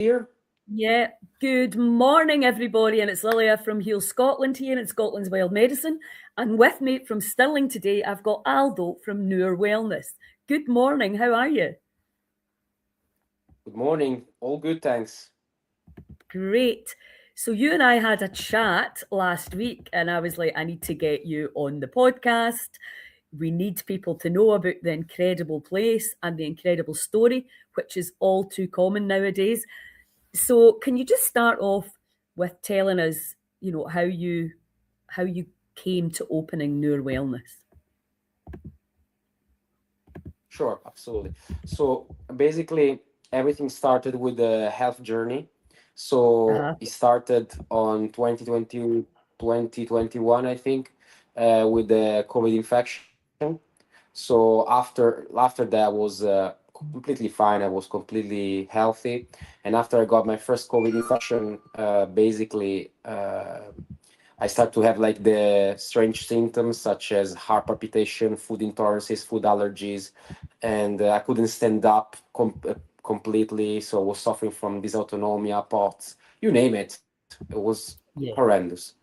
here? Yeah, good morning, everybody. And it's Lilia from Heal Scotland here in Scotland's Wild Medicine. And with me from Stirling today, I've got Aldo from Nour Wellness. Good morning. How are you? Good morning. All good, thanks. Great. So you and I had a chat last week, and I was like, I need to get you on the podcast. We need people to know about the incredible place and the incredible story, which is all too common nowadays. So can you just start off with telling us, how you came to opening Nour Wellness? Sure, absolutely. So basically, everything started with the health journey. So Uh-huh. it started on 2020, 2021, I think, with the COVID infection. So after that, I was completely fine. I was completely healthy. And after I got my first COVID infection, basically, I start to have like the strange symptoms such as heart palpitation, food intolerances, food allergies, and I couldn't stand up completely. So I was suffering from dysautonomia, POTS, you name it. It was Yeah. horrendous.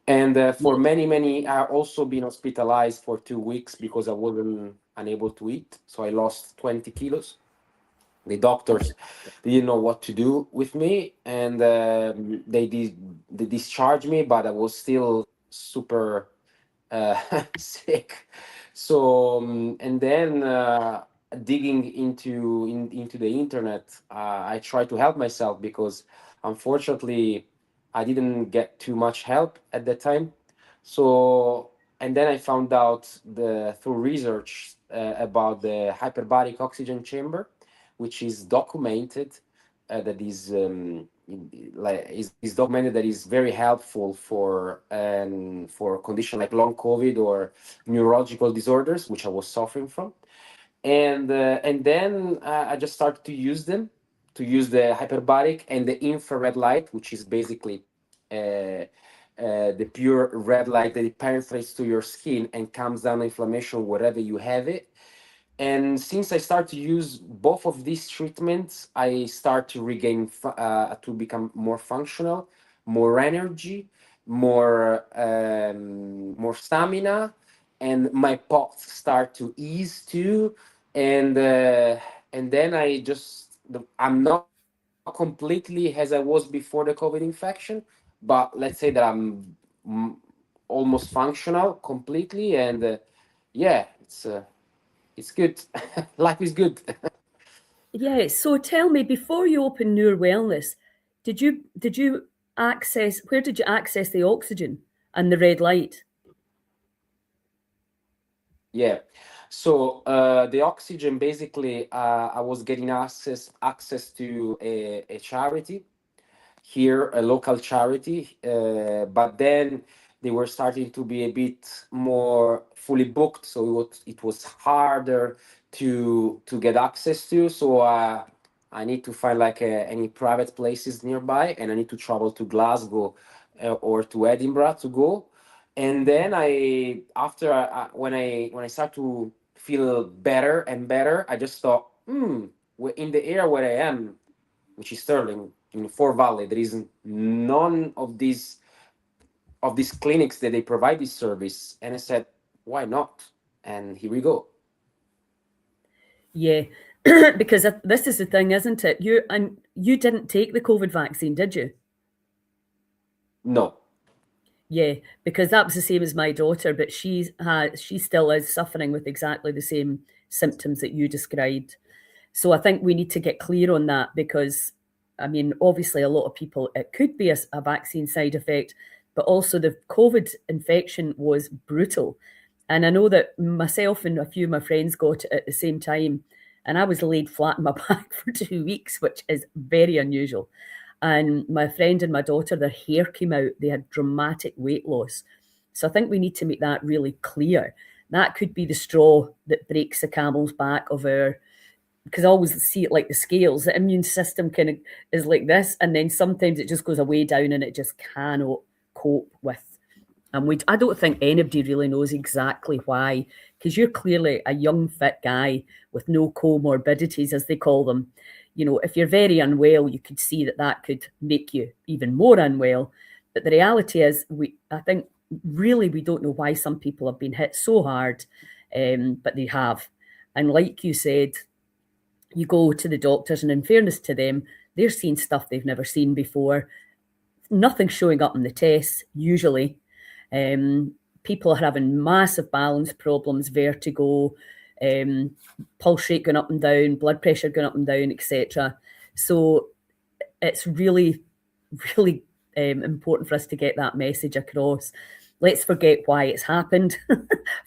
And for Yeah. many, I also been hospitalized for 2 weeks because I wasn't unable to eat. So I lost 20 kilos. The doctors didn't know what to do with me, and they discharged me, but I was still super sick. So and then digging into the internet, I tried to help myself because unfortunately I didn't get too much help at that time. So and then I found out the through research about the hyperbaric oxygen chamber, which is documented that is documented that is very helpful for a condition like long COVID or neurological disorders, which I was suffering from. And then I just started to use the hyperbaric and the infrared light, which is basically the pure red light that it penetrates to your skin and calms down inflammation wherever you have it. And since I start to use both of these treatments, I start to to become more functional, more energy, more stamina, and my pots start to ease too. And then I'm not completely as I was before the COVID infection, but let's say that I'm mm, almost functional completely. And yeah, it's good. Life is good. Yeah. So tell me, before you opened Nour Wellness, did you access where did you access the oxygen and the red light? Yeah. So the oxygen, basically, I was getting access to a charity here, a local charity, but then they were starting to be a bit more fully booked, so it was harder to get access to. So I need to find like any private places nearby, and I need to travel to Glasgow or to Edinburgh to go. And then when I start to feel better and better, I just thought, in the area where I am, which is Stirling in Fort Valley, there is none of these clinics that they provide this service. And I said, why not? And here we go. Yeah. Because this is the thing, isn't it? You didn't take the COVID vaccine, did you? No. Yeah, because that was the same as my daughter, but she still is suffering with exactly the same symptoms that you described. So I think we need to get clear on that because, I mean, obviously a lot of people, it could be a vaccine side effect, but also the COVID infection was brutal. And I know that myself and a few of my friends got it at the same time, and I was laid flat on my back for 2 weeks, which is very unusual. And my friend and my daughter, their hair came out. They had dramatic weight loss. So I think we need to make that really clear. That could be the straw that breaks the camel's back of our, because I always see it like the scales. The immune system kind of is like this, and then sometimes it just goes away down and it just cannot cope with. And I don't think anybody really knows exactly why, because you're clearly a young, fit guy with no comorbidities, as they call them. You know, if you're very unwell, you could see that that could make you even more unwell. But the reality is, I think really we don't know why some people have been hit so hard, but they have. And like you said, you go to the doctors, and in fairness to them, they're seeing stuff they've never seen before. Nothing showing up in the tests usually. People are having massive balance problems, vertigo, pulse rate going up and down, blood pressure going up and down, etc. So it's really, really important for us to get that message across. Let's forget why it's happened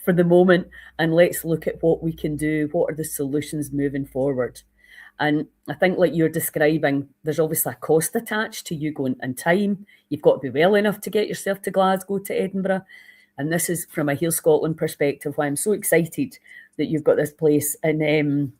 for the moment, and let's look at what we can do. What are the solutions moving forward? And I think, like you're describing, there's obviously a cost attached to you going in time. You've got to be well enough to get yourself to Glasgow, to Edinburgh. And this is from a Heal Scotland perspective why I'm so excited that you've got this place in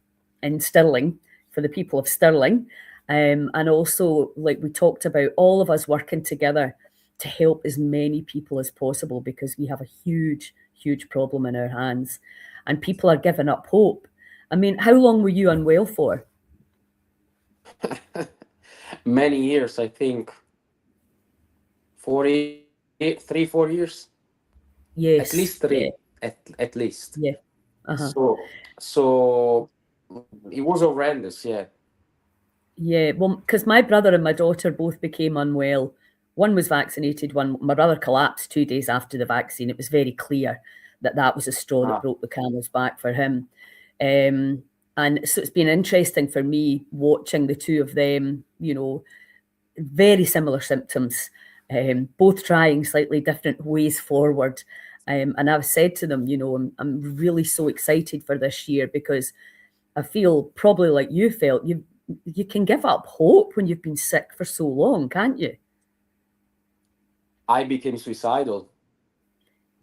Stirling for the people of Stirling. And also, like we talked about, all of us working together to help as many people as possible, because we have a huge, huge problem in our hands. And people are giving up hope. I mean, how long were you unwell for? Many years, I think 4 years, at Yes, least yeah, three, at least. yeah. Uh-huh. So it was horrendous. Yeah. Yeah, well, because my brother and my daughter both became unwell. One was vaccinated, my brother collapsed 2 days after the vaccine. It was very clear that that was a straw that Ah, broke the camel's back for him. Um, and so it's been interesting for me watching the two of them, you know, very similar symptoms, both trying slightly different ways forward. And I've said to them, you know, I'm really so excited for this year, because I feel probably like you felt, you can give up hope when you've been sick for so long, can't you? I became suicidal.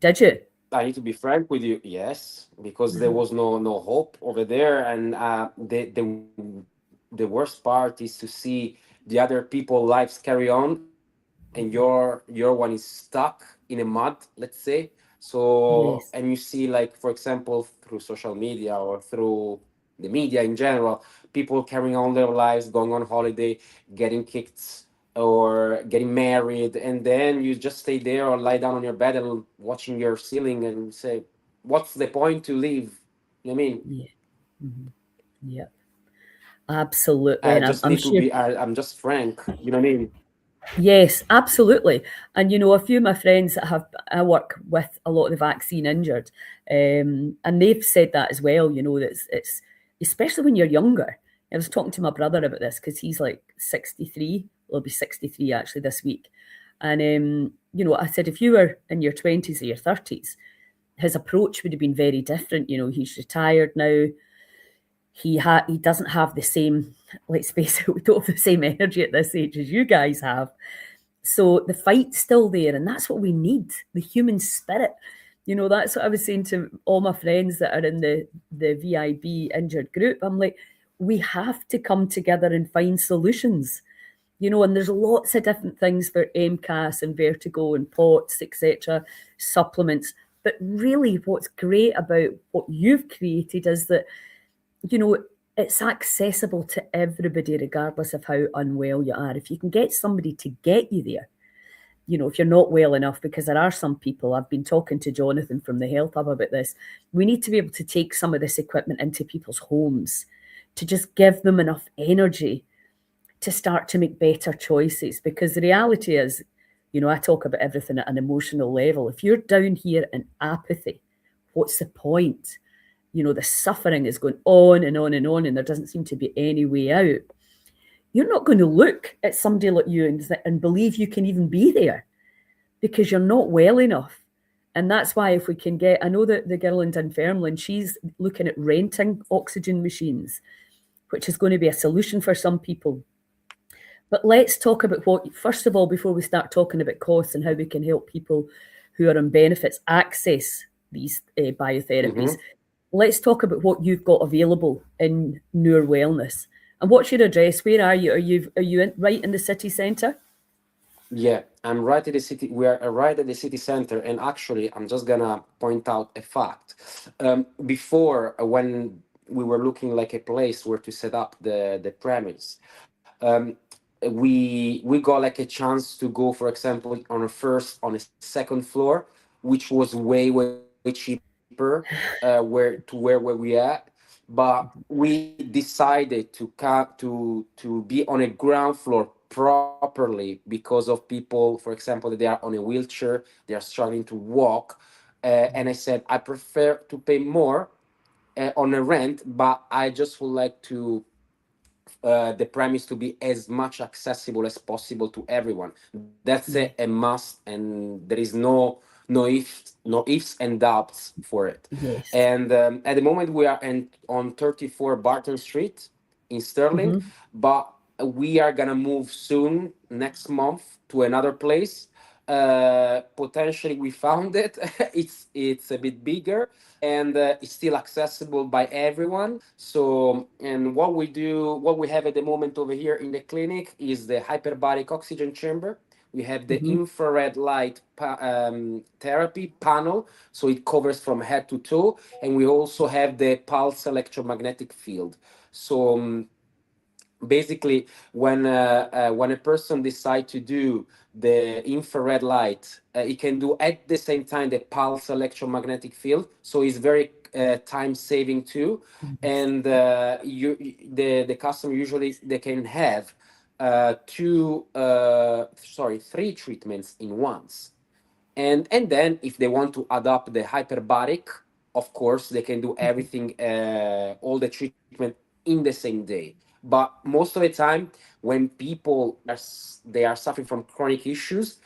Did you? I need to be frank with you. Yes, because there was no hope over there, and the worst part is to see the other people lives carry on, and your one is stuck in a mud, let's say. So, and you Yes. see, like, for example, through social media or through the media in general, people carrying on their lives, going on holiday, getting kicked or getting married, and then you just stay there or lie down on your bed and watching your ceiling and say, what's the point to live? I mean, Yeah. Mhm. Yeah. Absolutely. I And I'm, just I'm need to sure. be, I'm just frank, you know what I mean? Yes, absolutely. And you know, a few of my friends that I work with a lot of the vaccine injured, and they've said that as well. You know, that it's especially when you're younger. I was talking to my brother about this because he's like 63. He'll be 63 actually this week. And you know, I said if you were in your 20s or your 30s, his approach would have been very different. You know, he's retired now. He doesn't have the same, let's face it, we don't have the same energy at this age as you guys have. So the fight's still there, and that's what we need, the human spirit. You know, that's what I was saying to all my friends that are in the VIB injured group. I'm like, we have to come together and find solutions. You know, and there's lots of different things for MCAS and vertigo and POTS, etc., supplements. But really, what's great about what you've created is that, you know, it's accessible to everybody, regardless of how unwell you are. If you can get somebody to get you there, you know, if you're not well enough, because there are some people, I've been talking to Jonathan from the Health Hub about this, we need to be able to take some of this equipment into people's homes to just give them enough energy to start to make better choices. Because the reality is, you know, I talk about everything at an emotional level. If you're down here in apathy, what's the point? You know, the suffering is going on and on and on, and there doesn't seem to be any way out. You're not going to look at somebody like you and believe you can even be there, because you're not well enough. And that's why if we can get, I know that the girl in Dunfermline, she's looking at renting oxygen machines, which is going to be a solution for some people. But let's talk about what, first of all, before we start talking about costs and how we can help people who are on benefits access these biotherapies, Hmm. let's talk about what you've got available in Nour Wellness. And what's your address? Where are you? Are you right in the city centre? Yeah, I'm right at the city. We are right at the city center, and actually, I'm just gonna point out a fact. Before, when we were looking like a place where to set up the premise. We got like a chance to go, for example, on a second floor, which was way cheaper, where we at. But we decided to be on a ground floor properly because of people, for example, that they are on a wheelchair, they are struggling to walk. And I said I prefer to pay more on a rent, but I just would like to the premise to be as much accessible as possible to everyone. That's a must, and there is no ifs and doubts for it. Yes. And at the moment, we are on 34 Barton Street in Stirling, Hmm. but we are gonna move soon next month to another place. Potentially, we found it. It's a bit bigger, and it's still accessible by everyone. So, and what we have at the moment over here in the clinic is the hyperbaric oxygen chamber. We have the Hmm. infrared light therapy panel, so it covers from head to toe, and we also have the pulse electromagnetic field. So basically, when a person decide to do the infrared light, it can do at the same time the pulse electromagnetic field, so it's very time saving too. Yes. And the customer usually they can have three treatments in once. And then if they want to adopt the hyperbaric, of course they can do everything, all the treatment in the same day. But most of the time, when people they are suffering from chronic issues,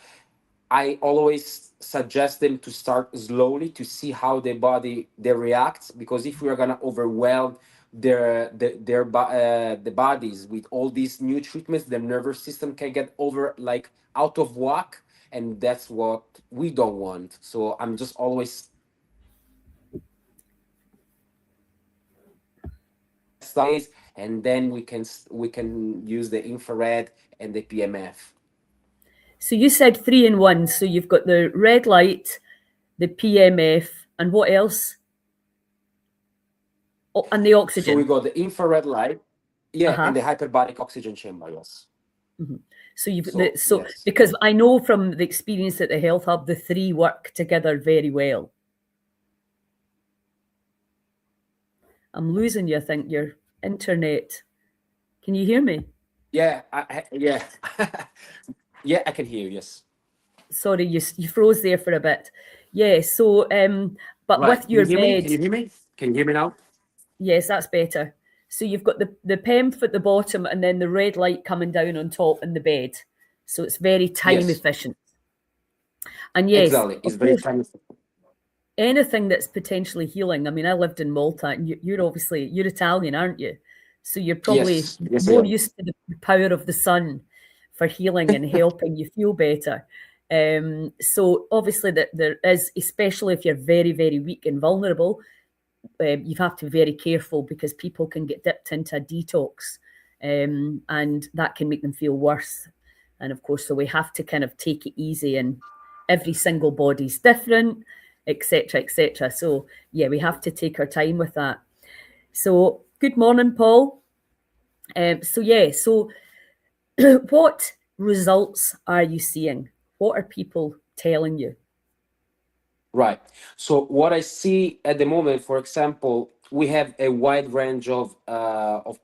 I always suggest them to start slowly to see how their body they reacts, because if we are gonna overwhelm the bodies with all these new treatments, the nervous system can get over like out of whack, and that's what we don't want. So I'm just always and then we can use the infrared and the PMF. So you said 3 in 1. So you've got the red light, the PMF, and what else? Oh, and the So we oxygen. got the infrared light, yeah, Uh-huh. and the hyperbaric oxygen chamber, yes. Hmm. So you've So yes. because I know from the experience at the health hub, the three work together very well. I'm losing you. I think your internet. Can you hear me? Yeah, yeah, yeah. I can hear you. Yes. Sorry, you froze there for a bit. Yeah. So, but Right. with Can you your hear me? bed, Can you hear me? Can you hear me now? yes, that's better. So you've got the PEMF at the bottom, and then the red light coming down on top in the bed. So it's very time Yes. efficient. And yes, Exactly. It's of very course, time. anything that's potentially healing. I mean, I lived in Malta, and you're obviously you're Italian, aren't you? So you're probably Yes. Yes, I more am. used to the power of the sun for healing and helping you feel better. So obviously that there is, especially if you're very weak and vulnerable, you have to be very careful because people can get dipped into a detox, and that can make them feel worse. And of course, so we have to kind of take it easy, and every single body's different, etc., etc. So yeah, we have to take our time with that. So good morning, Paul. So yeah, so what results are you seeing? What are people telling you? Right. So what I see at the moment, for example, we have a wide range of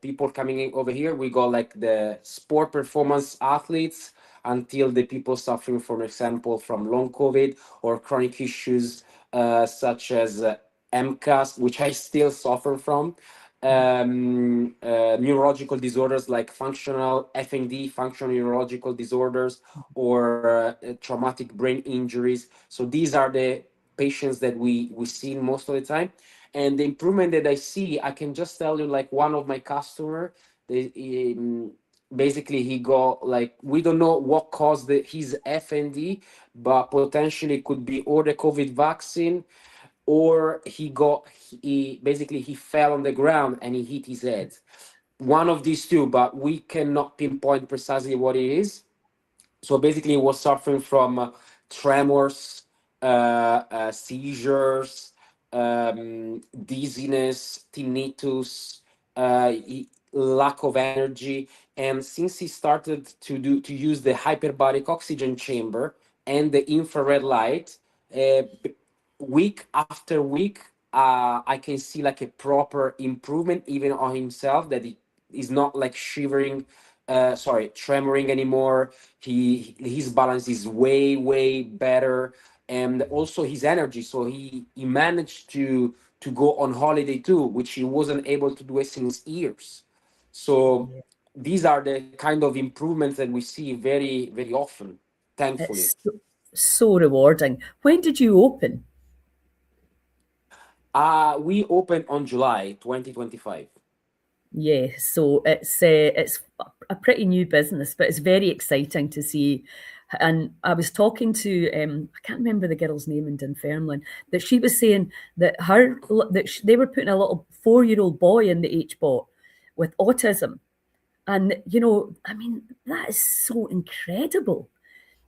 people coming in over here. We got like the sport performance athletes until the people suffering, for example, from long COVID or chronic issues such as Mcas, which I still suffer from. Neurological disorders like functional FND, functional neurological disorders, or traumatic brain injuries. So these are the patients that we see most of the time. And the improvement that I see, I can just tell you, like one of my customer, they, basically he got like, we don't know what caused his FND, but potentially could be or the COVID vaccine, or he basically he fell on the ground and he hit his head. One of these two, but we cannot pinpoint precisely what it is. So basically, he was suffering from tremors, seizures, dizziness, tinnitus, lack of energy. And since he started to use the hyperbaric oxygen chamber and the infrared light, week after week, I can see like a proper improvement even on himself, that he is not like shivering, tremoring anymore. His balance is way better, and also his energy. So he managed to go on holiday too, which he wasn't able to do it since years. So Yeah. these are the kind of improvements that we see very often, thankfully. It's so rewarding. When did you open? We opened on July 2025. Yeah, so it's a pretty new business, but it's very exciting to see. And I was talking to I can't remember the girl's name in Dunfermline, that she was saying that they were putting a little 4-year-old boy in the HBOT with autism, and I mean, that is so incredible.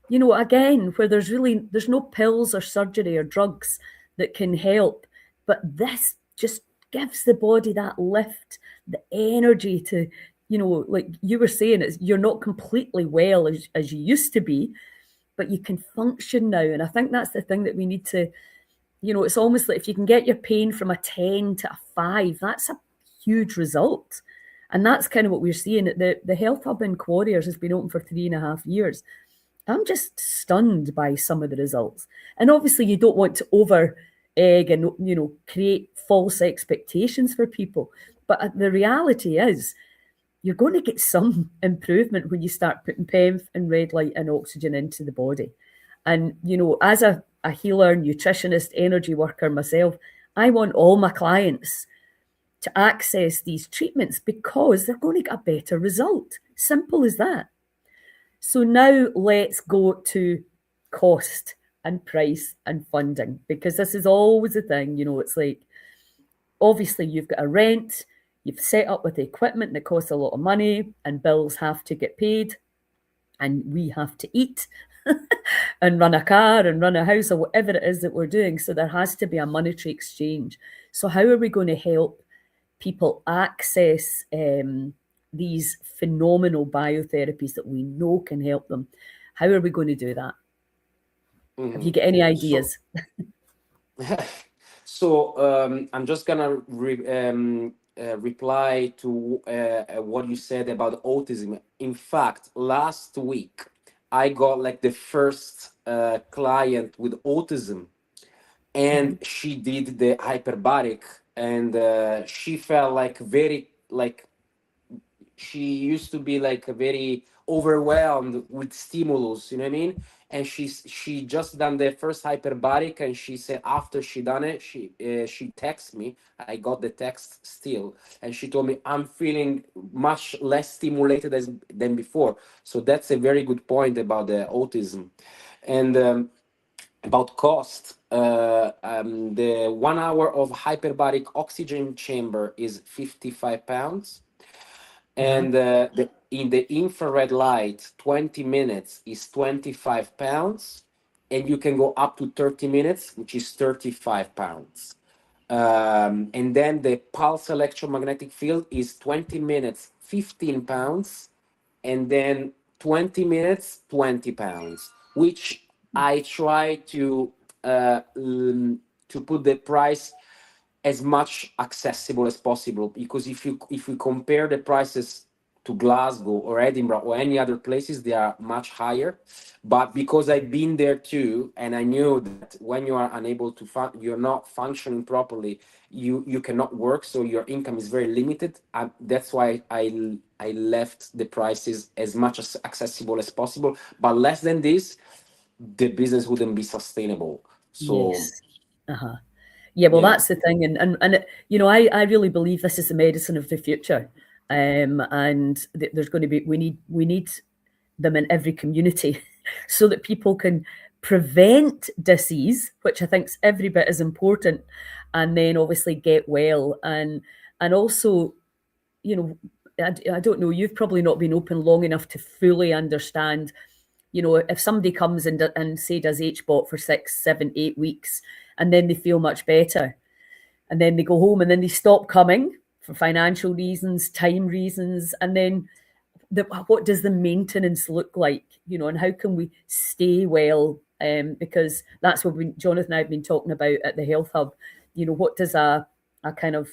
Again, where there's no pills or surgery or drugs that can help, but this just gives the body that lift, the energy to, like you were saying, you're not completely well as you used to be, but you can function now. And I think that's the thing that we need to, it's almost like if you can get your pain from a 10 to a 5, that's a huge result. And that's kind of what we're seeing. The Health Hub in Quarriers has been open for 3.5 years. I'm just stunned by some of the results. And obviously, you don't want to over egg and create false expectations for people. But the reality is, you're going to get some improvement when you start putting PEMF and red light and oxygen into the body. And as a healer, nutritionist, energy worker myself, I want all my clients to access these treatments because they're going to get a better result. Simple as that. So now let's go to cost and price and funding, because this is always a thing. It's like, obviously you've got a rent, you've set up with the equipment that costs a lot of money, and bills have to get paid, and we have to eat and run a car and run a house or whatever it is that we're doing. So there has to be a monetary exchange. So how are we going to help people access these phenomenal biotherapies that we know can help them? How are we going to do that? Have you got any So, ideas? I'm just gonna reply to what you said about autism. In fact, last week I got like the first client with autism, and she did the hyperbaric, and she felt like very like she used to be like a very overwhelmed with stimulus, you know what I mean? And she just done the first hyperbaric, and she said after she done it, she texted me. I got the text still, and she told me I'm feeling much less stimulated than before. So that's a very good point about the autism. And about cost, the 1 hour of hyperbaric oxygen chamber is £55, Uh-huh. and in the infrared light 20 minutes is £25, and you can go up to 30 minutes, which is £35. And then the pulse electromagnetic field is 20 minutes £15, and then 20 minutes £20, which I try to put the price as much accessible as possible, because if we compare the prices to Glasgow or Edinburgh or any other places, they are much higher. But because I've been there too, and I knew that when you are unable to you're not functioning properly, you cannot work, so your income is very limited. That's why I left the prices as much as accessible as possible. But less than this, the business wouldn't be sustainable. So Yes. Uh-huh. Yeah, well, yeah. that's the thing, and I really believe this is the medicine of the future, and there's going to be we need them in every community, so that people can prevent disease, which I think is every bit as important, and then obviously get well, and also, I don't know, you've probably not been open long enough to fully understand. If somebody comes and say does HBOT for 6, 7, 8 weeks, and then they feel much better, and then they go home, and then they stop coming for financial reasons, time reasons, and then what does the maintenance look like, and how can we stay well? Because that's what Jonathan and I have been talking about at the Health Hub. What does a kind of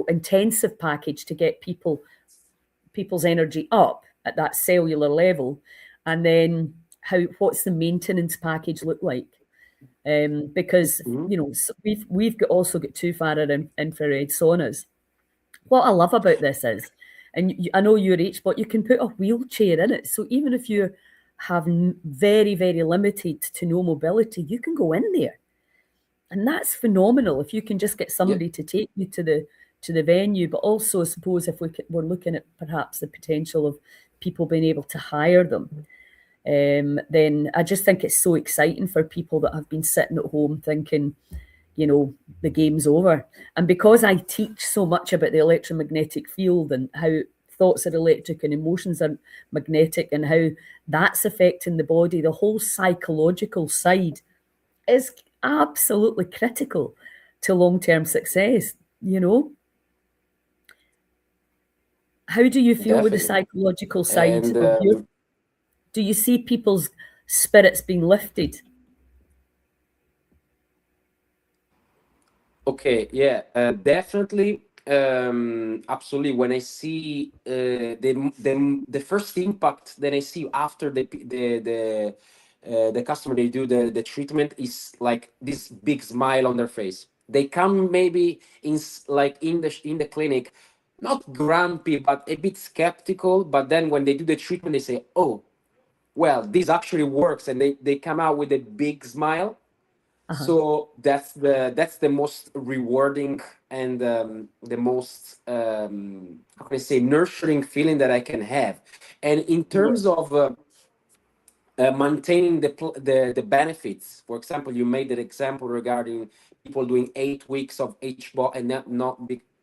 intensive package to get people's energy up at that cellular level, and then what's the maintenance package look like? Because we've also got 2 infrared saunas. What I love about this is, and I know you're each, but you can put a wheelchair in it. So even if you have very, very limited to no mobility, you can go in there. And that's phenomenal if you can just get somebody to take you to the venue. But also, I suppose, if we're looking at perhaps the potential of people being able to hire them, then I just think it's so exciting for people that have been sitting at home thinking, the game's over. And because I teach so much about the electromagnetic field and how thoughts are electric and emotions are magnetic and how that's affecting the body, the whole psychological side is absolutely critical to long-term success. How do you feel with the psychological side of your? Do you see people's spirits being lifted? Okay, yeah, definitely, absolutely. When I see the first impact that I see after the customer, they do the treatment, is like this big smile on their face. They come maybe like in the clinic, not grumpy but a bit skeptical. But then when they do the treatment, they say, "Oh, well, this actually works," and they come out with a big smile. So that's the most rewarding and the most how can I say, nurturing feeling that I can have. And in terms of maintaining the benefits, for example, you made that example regarding people doing 8 weeks of HBOT and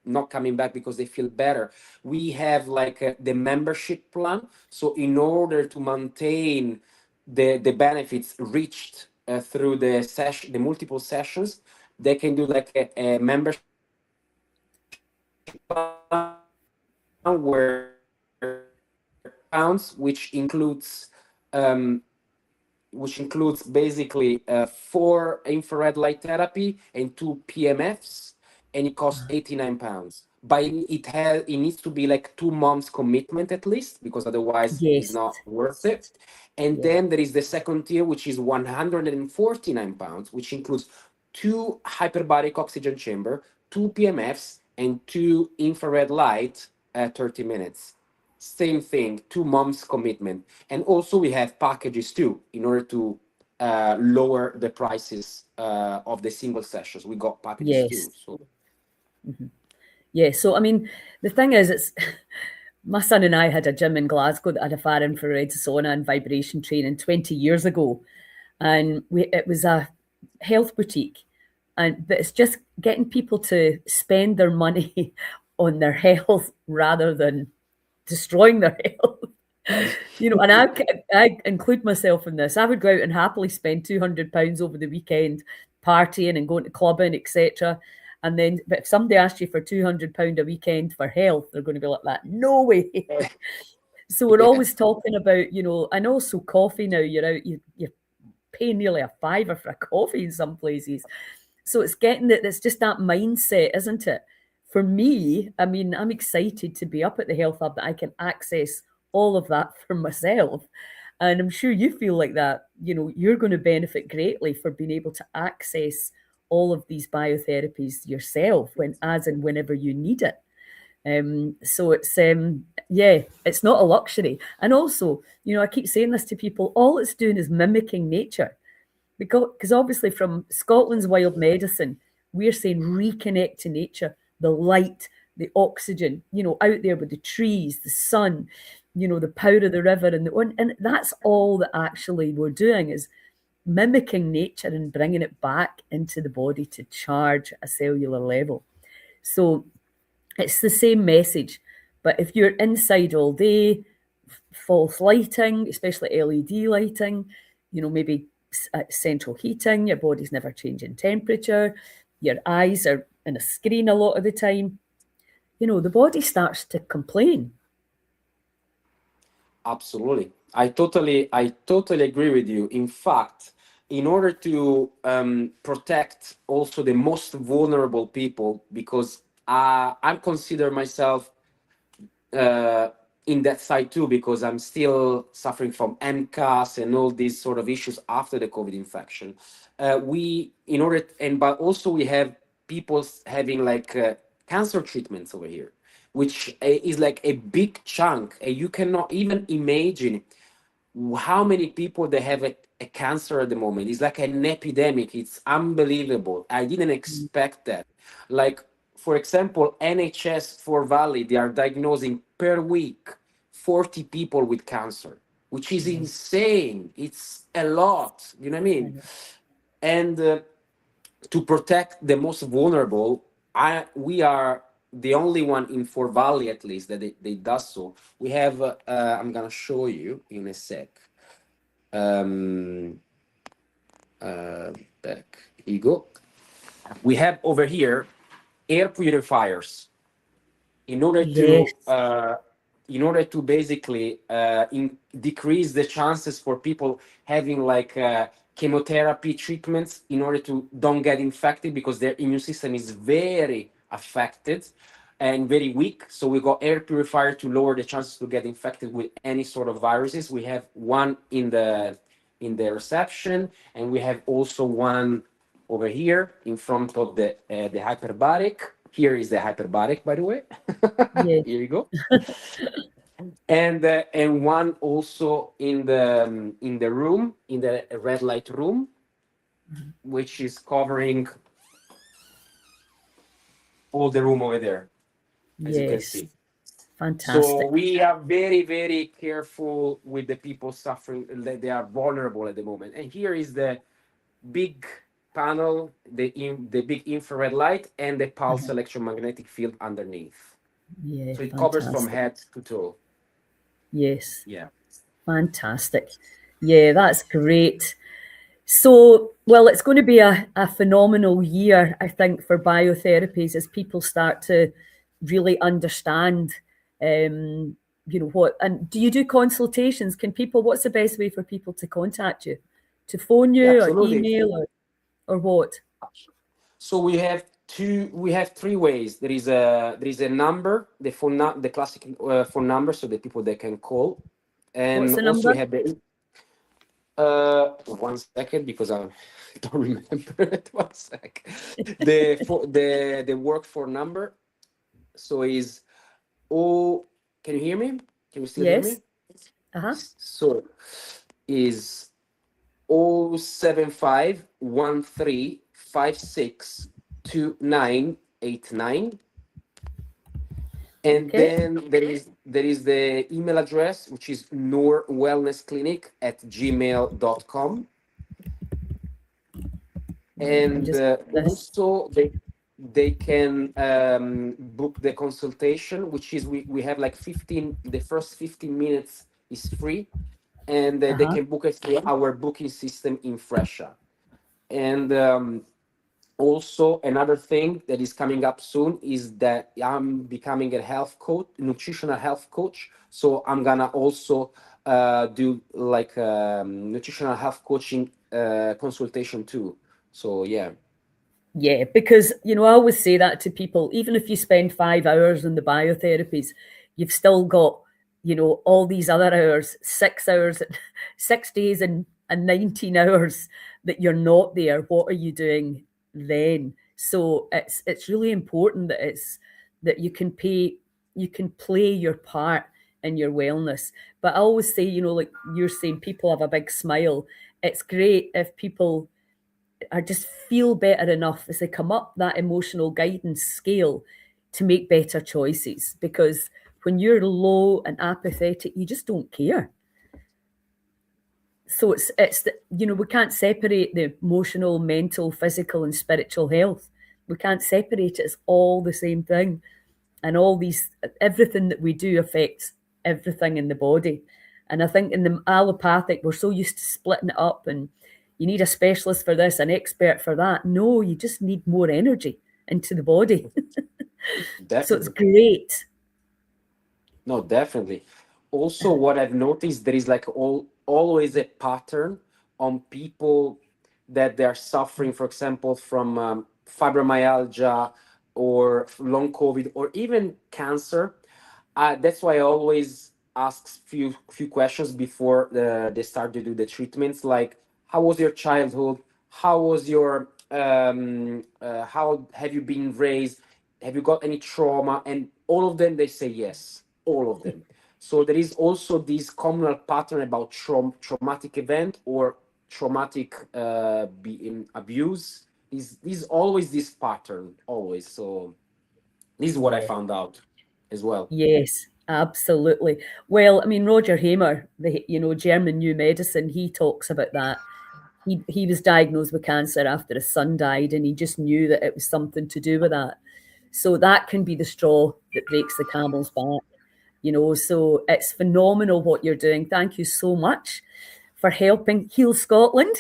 not coming back because they feel better. We have like the membership plan. So in order to maintain the benefits reached through the multiple sessions, they can do like a membership plan where pounds, which includes basically 4 infrared light therapy and 2 PMFs, and it costs £89. But it needs to be like 2 months commitment at least, because otherwise it's Yes. not worth it. And then there is the second tier, which is £149, which includes 2 hyperbaric oxygen chamber, 2 PMFs, and 2 infrared light at 30 minutes. Same thing, 2 months commitment. And also we have packages too, in order to lower the prices of the single sessions. We got packages too. So So I mean, the thing is, it's my son and I had a gym in Glasgow that had a far infrared sauna and vibration training 20 years ago, and it was a health boutique, but it's just getting people to spend their money on their health rather than destroying their health. And I include myself in this. I would go out and happily spend £200 over the weekend partying and going to clubbing, etc. And then, but if somebody asked you for £200 a weekend for health, they're going to be like that. No way. So we're always talking about, and also coffee now. You're out, you're paying nearly a fiver for a coffee in some places. So it's getting that. It's just that mindset, isn't it? For me, I mean, I'm excited to be up at the Health Hub, that I can access all of that for myself. And I'm sure you feel like that. You're going to benefit greatly for being able to access all of these biotherapies yourself as and whenever you need it. So it's it's not a luxury. And also, I keep saying this to people, all it's doing is mimicking nature. Because obviously from Scotland's wild medicine, we're saying reconnect to nature, the light, the oxygen, out there with the trees, the sun, the power of the river. And that's all that actually we're doing, is mimicking nature and bringing it back into the body to charge a cellular level. So it's the same message. But if you're inside all day, false lighting, especially LED lighting, maybe central heating, your body's never changing temperature, your eyes are in a screen a lot of the time, the body starts to complain. Absolutely. I totally agree with you. In fact, in order to protect also the most vulnerable people, because I consider myself uh, in that side too, because I'm still suffering from Mcas and all these sort of issues after the COVID infection. In order, and but also we have people having like cancer treatments over here, which is like a big chunk. You cannot even imagine how many people they have a cancer at the moment. It's like an epidemic. It's unbelievable. I didn't expect that. Like, for example, NHS for Valley, they are diagnosing per week 40 people with cancer, which is Yeah, insane. It's a lot. You know what I I mean? know. And to protect the most vulnerable, we are the only one in For Valley, at least, that they does so. We have, I'm gonna show you in a sec. Um, uh, Back you go. We have over here air purifiers in order to Yes. basically decrease the chances for people having like chemotherapy treatments in order to don't get infected, because their immune system is very affected and very weak. So we got air purifier to lower the chances to get infected with any sort of viruses. We have one in the reception, and we have also one over here in front of the hyperbaric. Here is the hyperbaric, by the way. Yeah. Here you go. And one also in the room, in the red light room, which is covering all the room over there, as you can Yes. see. So Fantastic. we are very, very careful with the people suffering, that they are vulnerable at the moment. And here is the big panel, the big infrared light, and the pulse Uh-huh. electromagnetic field underneath. Yeah, So it covers from fantastic. head to toe. Yes, Yeah. fantastic. Yeah, that's great. So, well, it's going to be a phenomenal year, I think, for biotherapies as people start to really understand, what. And do you do consultations? What's the best way for people to contact you? To phone Yeah, you or absolutely. email or what? So we have three ways. There is a number, the classic phone number, so the people that can call, What's and the also we number? have the 1 second, because I don't remember it. 1 sec. The work for number, so is, oh, can you hear me? Can you still hear Yes. me? Uh-huh. So is 07513562989. And Okay. then there is the email address, which is nourwellnessclinic@gmail.com. Right. I'm And just this. also they can book the consultation, which is, we have like 15, the first 15 minutes is free, and they Uh-huh. can book it through our booking system in Fresha. And also, another thing that is coming up soon is that I'm becoming a health coach, nutritional health coach. So I'm gonna also do like nutritional health coaching consultation too. So yeah. Yeah, because I always say that to people, even if you spend 5 hours on the biotherapies, you've still got, all these other hours, 6 hours, 6 days and 19 hours that you're not there. What are you doing then? So it's really important that you can play your part in your wellness. But I always say, like you're saying, people have a big smile. It's great if people I just feel better enough as they come up that emotional guidance scale to make better choices. Because when you're low and apathetic, you just don't care. So we can't separate the emotional, mental, physical, and spiritual health. We can't separate it. It's all the same thing, and everything that we do affects everything in the body. And I think in the allopathic, we're so used to splitting it up and you need a specialist for this, an expert for that. No, you just need more energy into the body. So it's Definitely. great. No, definitely. Also, what I've noticed, there is like always a pattern on people that they are suffering, for example, from fibromyalgia or long COVID or even cancer. That's why I always ask few questions before they start to do the treatments. Like, how was your childhood? How was your how have you been raised? Have you got any trauma? And all of them, they say yes, all of them. So there is also this communal pattern about traumatic event or traumatic abuse. Is always this pattern always. So this is what I Yeah. found out as well. Yes, absolutely. Well, I mean, Roger Hamer, the German new medicine, he talks about that. He was diagnosed with cancer after his son died, and he just knew that it was something to do with that. So that can be the straw that breaks the camel's back. So it's phenomenal what you're doing. Thank you so much for helping heal Scotland.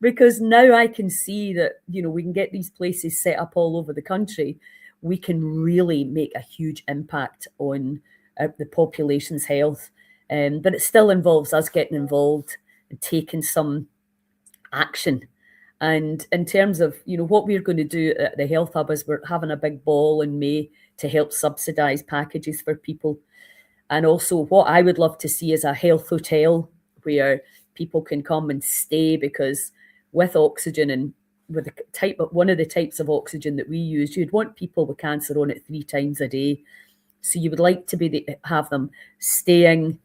Because now I can see that, we can get these places set up all over the country. We can really make a huge impact on the population's health. But it still involves us getting involved and taking some action. And in terms of, what we're going to do at the Health Hub is we're having a big ball in May to help subsidise packages for people. And also what I would love to see is a health hotel where people can come and stay, because with oxygen and with one of the types of oxygen that we use, you'd want people with cancer on it 3 times a day. So you would like to have them staying,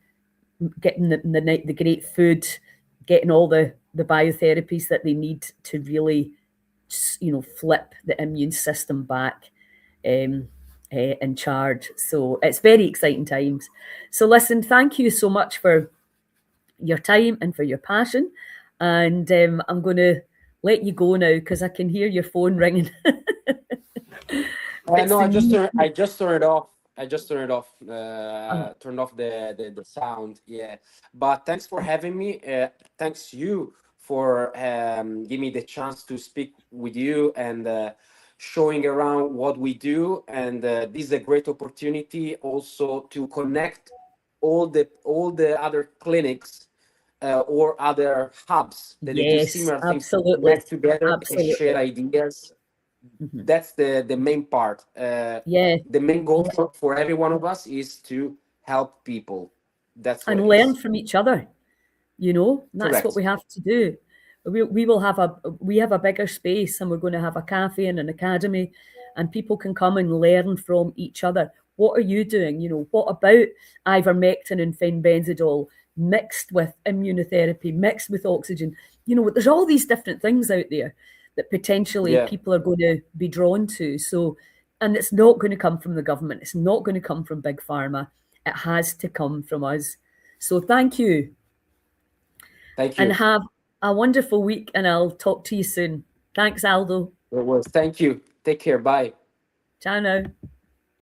getting the great food, getting all the biotherapies that they need to really, flip the immune system back in charge. So it's very exciting times. So listen, thank you so much for your time and for your passion. And I'm going to let you go now because I can hear your phone ringing. It's No, the new. I just turned it off. I just turned it off. Uh, Turned off the sound. Yeah, but thanks for having me. Thanks you for giving me the chance to speak with you and showing around what we do. And this is a great opportunity also to connect all the other clinics or other hubs that they do yes, similar things to absolutely. connect together and share Absolutely. ideas. Mhm. That's the main part. Yeah. The main goal for every one of us is to help people. That's what And it learn is. from each other. That's what Correct. we have to do. We have a bigger space, and we're going to have a cafe and an academy, and people can come and learn from each other. What are you doing? What about ivermectin and fenbenzidol mixed with immunotherapy, mixed with oxygen? There's all these different things out there that potentially Yeah. people are going to be drawn to. So, and it's not going to come from the government. It's not going to come from big pharma. It has to come from us. So thank you, Thank and you. have a wonderful week, and I'll talk to you soon. Thanks, Aldo. It was. Thank you. Take care. Bye. Ciao now.